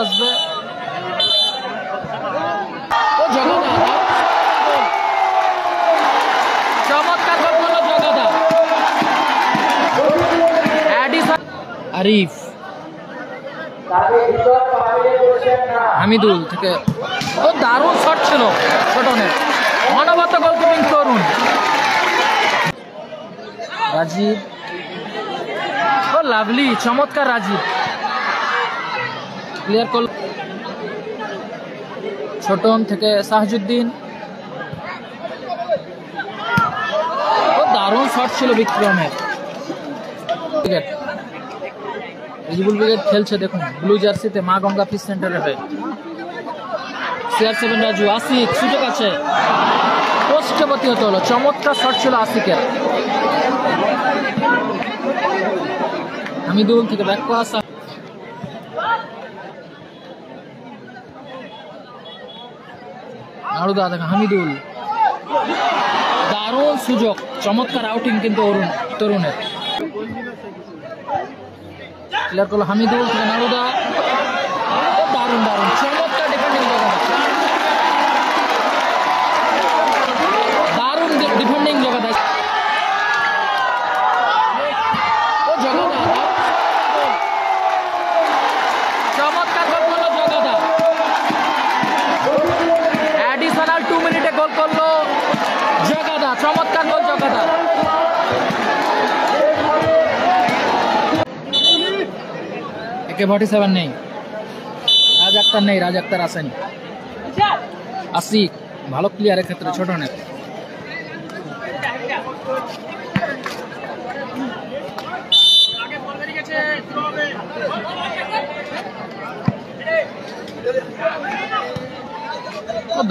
আসবে। চমৎকার গোল করলো জগাদা। আরিফ হামিদুল থেকে ও দারুণ শট ছিল ছোটনের, মানবত গোলকিপিং তরুণ। রাজীব ও লাভলি, চমৎকার রাজীব ক্লিয়ার করল। ছোটন থেকে সাহাজুদ্দিন ও দারুণ শট ছিল বিক্রমের। রিজবুল ব্রিগেড খেলছে দেখুন ব্লু জার্সিতে মা গঙ্গা ফিশ সেন্টারের হয়ে। CR7 রাজু, আসিক সুযোগ আছে, পোস্টে প্রতিহত হলো। চমৎকার শট ছিল আসিকের। হামিদুল থেকে ব্যাক পাস, নারুদা দেখা হামিদুল, দারুণ সুযোগ, চমৎকার আউটিং কিন্তু তরুণের। ক্লিয়ার করলো হামিদুল থেকে নারুদা, দারুণ দারুণ চমৎকার ডিফেন্ডিং জগৎ, দারুণ ডিফেন্ডিং জগৎ। চমৎকার গোল করলো জগাদা, অ্যাডিশনাল 2 মিনিটে গোল করলো জগাদা, চমৎকার গোল জগাদা। AK-47 নেই, রাজ আক্তার নেই, রাজ আক্তার আসেনি। আসিক ভালো প্লেয়ারের ক্ষেত্রে ছোটনের।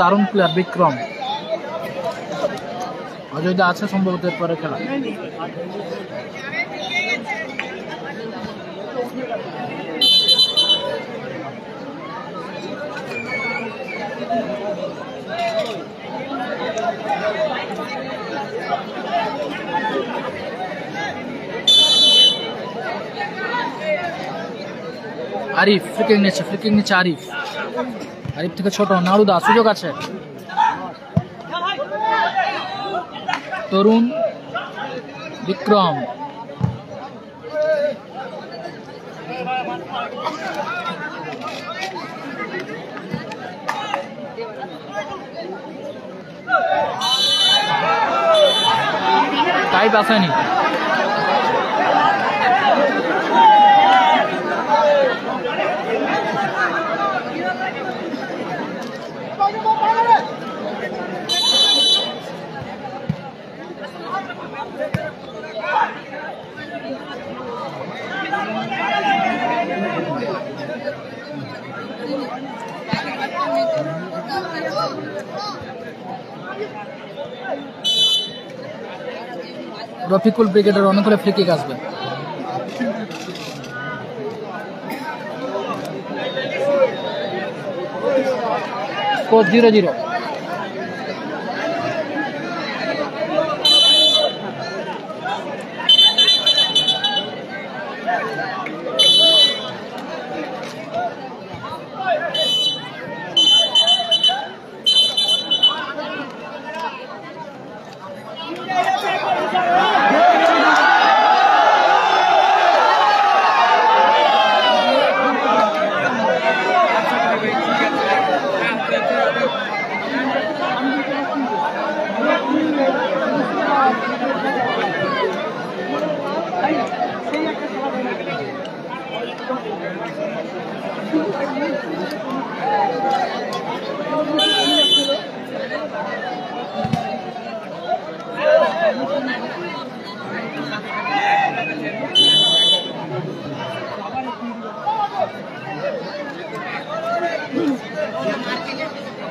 দারুণ প্লেয়ার বিক্রম, অজয়দা আছে সম্ভবত পরে খেলা। আরিফ ফ্রিকিং নিচ্ছে আরিফ থেকে ছোট নারুদা, সুযোগ আছে, তরুণ বিক্রম, টাইপ আসেনি। রফিকুল ব্রিগেডের অনুকূলে ফ্রি কিক আসবে। স্কোর 0-0।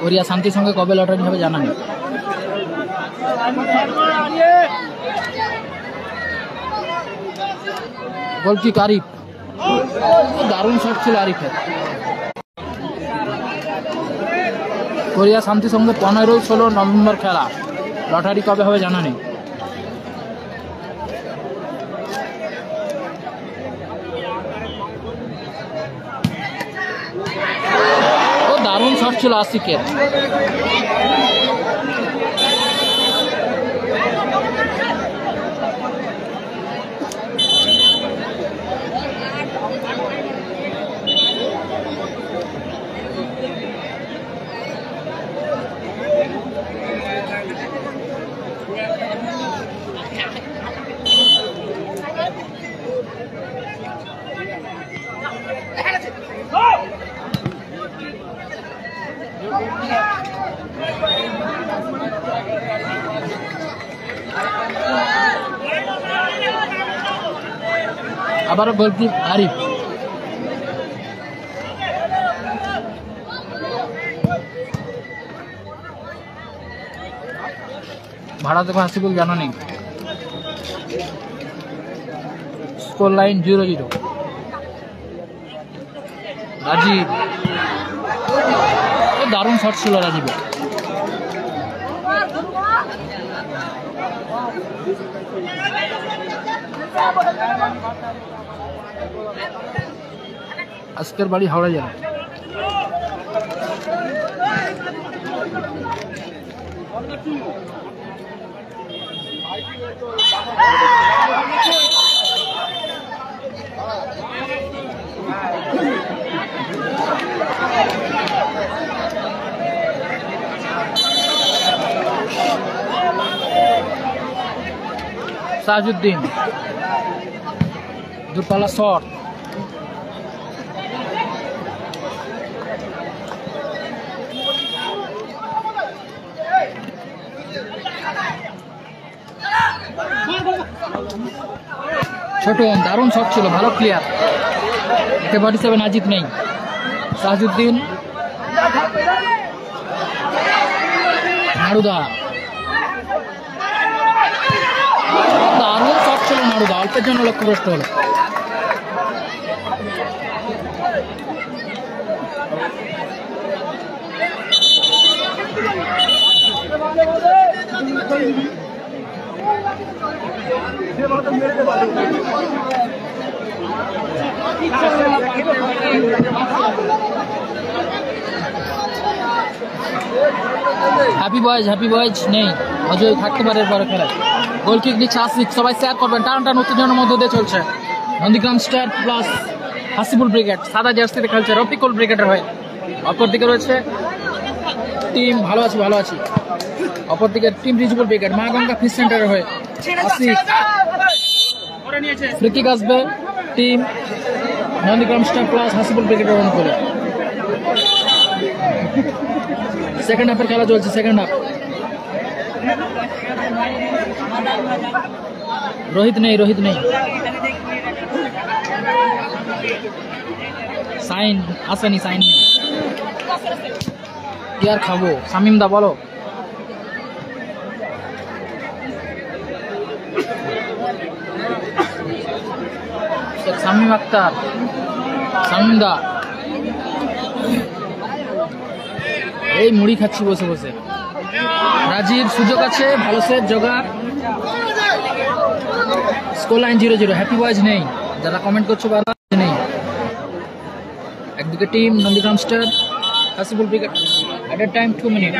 ওরিয়া শান্তির সঙ্গে কবে লটারি হবে জানা নেই। গোল কিক আরিফ, দারুণ শট ছিল আরিফের। কোরিয়া শান্তির সঙ্গে 15-16 নভেম্বর খেলা, লটারি কবে হবে জানা নেই। দারুণ শট ছিল আসিকের। আবারও গোলকিপ আরিফ। ভাড়া দেবো হাসিবুল জানা নেই। Score line 0-0। রাজীব, দারুণ শট ছিল রাজীবের। আজকের বাড়ি হাওড়া জেলা। সাজউদ্দিন, দূরপাল্লা শট। ছোট দারুণ শট ছিল, ভালো প্লেয়ার। 47 আজিত নেই। সাজউদ্দিন, নাড়ুদা, দারুণ শট ছিল নাড়ুদা, অল্পের জন্য লক্ষ্যভ্রষ্ট হলো। হ্যাপি বয়েজ নেই, অজয় থাকতে পারে পরে খেলায়। গোল কিক দিচ্ছে আসিক, সবাই শেয়ার করবেন। টান উত্তেজনার মধ্যে দিয়ে চলছে Nandigram star plus Hasibul brigade. সাদা জার্সিতে খেলছে রফিকুল ব্রিগেডের হয়ে। অপরদিকে রয়েছে টিম ভালো আছি। অপরদিকে টিম রিজবুল ব্রিগেড মা গঙ্গা ফিশ সেন্টারের হয়ে। আসিক, ফ্রি কিক আসবে team Nandigram star plus Hasibul ব্রিগেডের অনুকূলে। সেকেন্ড হাফের খেলা চলছে। Second half. রোহিত নেই। সাইন আসেনি, সাইন নেই। কি আর খাবো? শামিম দা বলো। শামিম আক্তার, শামিম দা, এই মুড়ি খাচ্ছি বসে বসে। রাজীব, সুযোগ আছে, ভালো সেভ জোগাড়। Score line 0-0। হ্যাপি বয়েজ নেই, যারা কমেন্ট করছো বারবার নেই। একদিকে team Nandigram star Hasibul brigade. এট এ টাইম 2 মিনিট,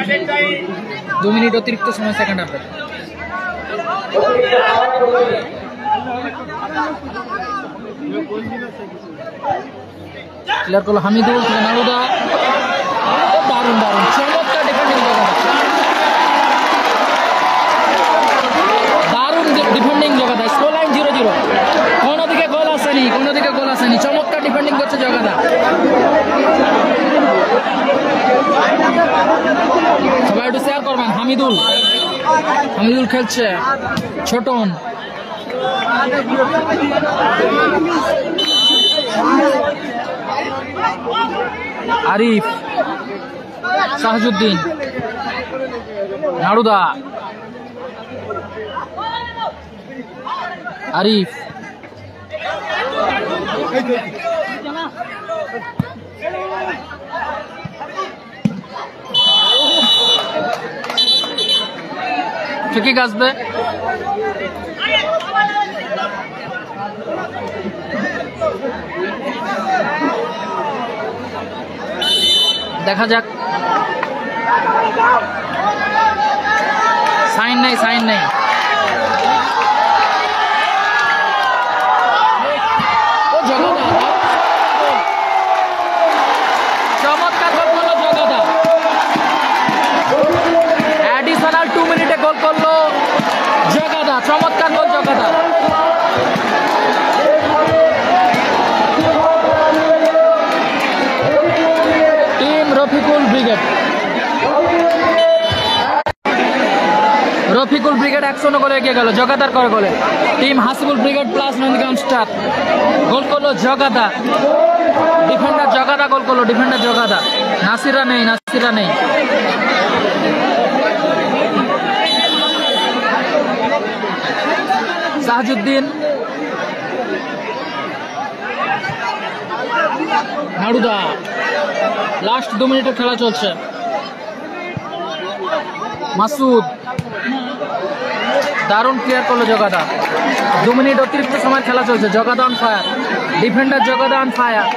2 মিনিট অতিরিক্ত সময় সেকেন্ড হাফে। ক্লিয়ার করলো হামিদুল, নাড়ুদা, দারুণ চমৎকার ডিফেন্ডিং জগাদা। Score line 0-0। কোনো দিকে গোল আসেনি, চমৎকার ডিফেন্ডিং করছে জগাদা। সবাই একটু শেয়ার করবেন। হামিদুল খেলছে। ছোটন, আরিফ, সাজউদ্দিন, নাড়ুদা, আরিফ, ঠিক আসবে। দেখা যাক সাইন নেই, সাইন নেই। চমৎকার গোল করলো জগাদা। অ্যাডিশনাল 2 মিনিটে গোল করলো জগাদা। চমৎকার গোল জগাদা। Team Rafikul brigade. Rafikul brigade 1-0 গোলে এগিয়ে গেল জগাদার করে গোলে। Team Hasibul brigade plus Nandigram star goal করলো জগাদা। ডিফেন্ডার জগাদা গোল করলো, ডিফেন্ডার জগাদা। নাসিরা নেই, নাসিরা নেই। সাহাজুদ্দিন, নাড়ুদা। লাস্ট 2 মিনিটে খেলা চলছে। মাসুদ দারুণ ক্লিয়ার করলো জগাদা। 2 মিনিট অতিরিক্ত সময় খেলা চলছে। জগাদা অন ফায়ার, ডিফেন্ডার জগাদা অন ফায়ার।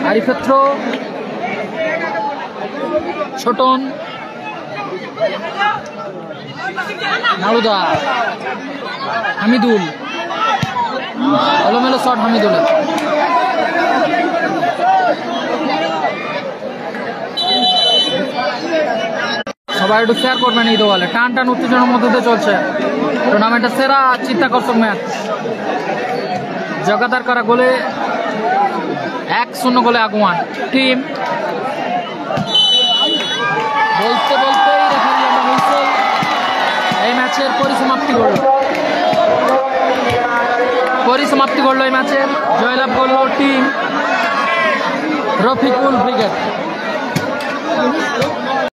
আরিফেত্র, ছোটন, নাড়ুদা, হামিদুল। এলোমেলো শট হামিদুলের। সবাই একটু শেয়ার করবেন এই দোয়ালে। টান টান উত্তেজনার মধ্যে দিয়ে চলছে টুর্নামেন্টের সেরা চিত্তাকর্ষক ম্যাচ। জগাদার করা গোলে 1-0 গোলে আগুয়ান টিম। বলতে বলতেই রেফারি আমরা হুইসেল। এই ম্যাচের পরিসমাপ্তি করল, পরিসমাপ্তি করলো এই ম্যাচের। জয়লাভ করলো টিম রফিকুল ব্রিগেড।